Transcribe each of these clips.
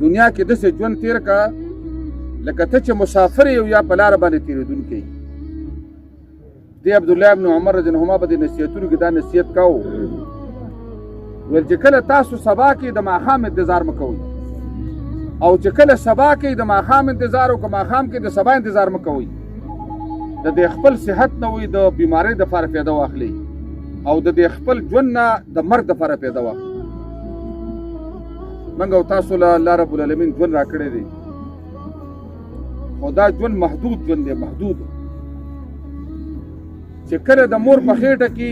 دنیا کې داسې ژوند تیر کا لکه ته چې مسافر یو یا په لاره باندې تېرېدونکی یې. دی عبدالله ابن عمر رضی الله عنهما به د نصیحتونو کې دا نصیحت کوو، ویل چې کله تاسو سبا کې د ماښام انتظار مه کوئ، او چې کله سبا کې د ماښام انتظار او که ماښام کې د سبا انتظار مه کوئ، د دې خپل صحت نه وي د بیمارۍ دپاره پیدا واخلئ، او د دې خپل ژوند نه د مرګ دپاره پیدا واخلئ. موږ او تاسو له الله رب العالمین ژوند راکړی دی، خو دا ژوند محدود ژوند دی، محدود. چې کله د مور په خېټه کې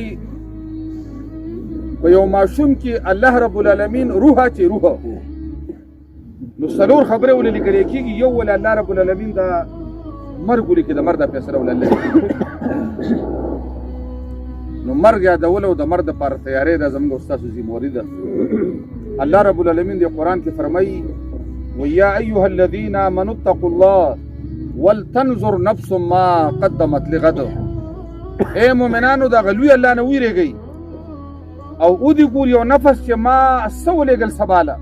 په یو ماشوم کې الله رب العالمین روح اچي، روح نو څلور خبرې ولې لیکلی کېږي. یو ولې الله رب العالمین دا مرګ ولیکي، د مرګ دا فیصله ولې الله نو مرګ یادول او د مرګ دپاره تیاری دا زموږ او ستاسو ذمهواري ده. الله رب العالمین د قرآن کې فرمایي ویا ایها الذین آمنوا اتقوا الله ولتنظر نفس ما قدمت لغد. اے مؤمنانو د هغه لوی الله نه ویرېږئ او ودې ګور یو نفس چې ما څه ولېږل سبا له.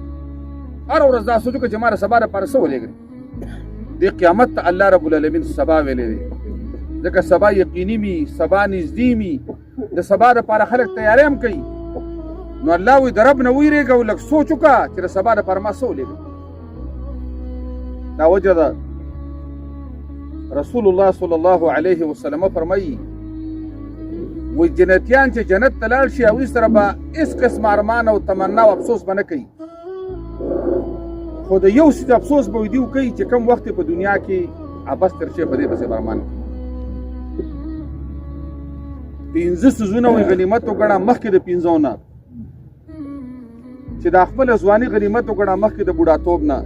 هره ورځ دا سوچ وکړه چې ما د سبا دپاره څه ولېږل. دې قیامت ته الله رب العالمین سبا ویلی دی، ځکه سبا یقیني مي، سبا نږدې مي، د سبا دپاره خلک تیاری هم کوي. نو الله وایي د رب نه ویرېږه او لږ سوچ وکړه چې د سبا دپاره ما څه ولېږل. دا وجه ده رسول الله صلی الله علیه وسلم فرمایي وایي جنتیان چې جنت ته لاړ شي هغوی سره به هېڅ قسم ارمان او تمنا او افسوس به نه کوي، خو د یو څه افسوس به دوی کوي چې کوم وخت په دنیا کې عبث تېر شي په دې پسې به ارمان کوي. 15 څیزونه وایي غنیمت وګڼه مخکې د 15 نه، چې دا خپله ځواني غنیمت وګڼه مخکې د بوډاتوب نه،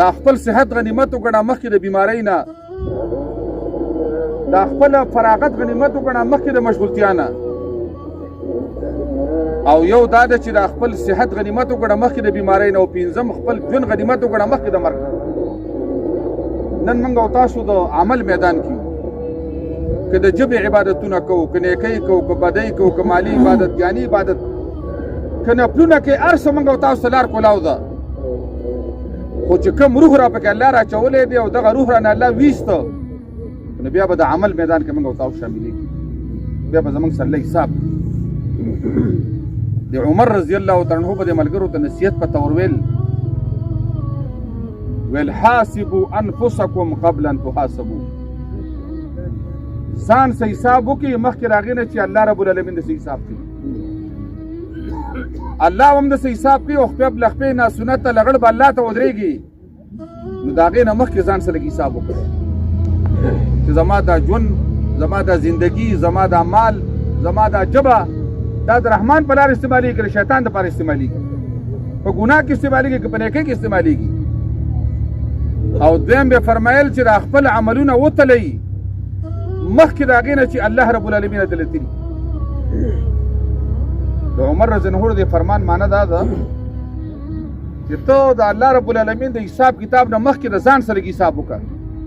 دا خپل صحت غنیمت وګڼه مخکې د بیمارۍ نه، دا خپل فراغت غنیمت وګڼه مخکې د مشغولتیا نه، او یو دا ده چې دا خپل صحت غنیمت وګڼه مخکې د بیمارۍ نه، او 5م خپل ژوند غنیمت وګڼه مخکې د مرګ. نن موږ او تاسو د عمل میدان کې که د ژبې عبادتونه کوو، که نیکۍ کوو، که بدۍ کوو، که مالي عبادت، جاني عبادت، که نفلونه کې هر څه موږ او تاسو ته لار کولاو ده، خو چې کوم روح را پکې الله را اچولی دی او دغه روح رانه الله ویسته، نو بیا به د عمل میدان کې موږ او تاسو شاملېږي، بیا به زموږ سره الله حساب. د عمر رضی الله تعالی عنه به د ملګرو ته نصیحت په تور ویل حاسبوا انفسکم قبل ان تحاسبوا. ځان څه حساب وکړئ مخکې د هغې نه چې الله رب العالمین د څه حساب کوي. الله هم د څه حساب کوي او خپې له خپې ناسنت ته لغړ به الله ته ودرېږي، نو د هغې نه مخکې ځان سره لږ حساب وکړئ چې زما دا ژوند، زما دا زندګي، زما دا مال، زما دا ژبه دا د رحمان په لار استعمالېږي که د شیطان دپاره استعمالېږي، په ګناه کې استعمالېږي که په نیکۍ کې استعمالېږي. او دویم بیا فرمایل چې دا خپل عملونه وتلئ مخکې د هغې نه چې الله رب العالمین دله تلي. د عمر رضی الله عنه د فرمان معنی دا ده چې ته د الله رب العالمین د حساب کتاب نه مخکې د ځان سره حساب وکړه،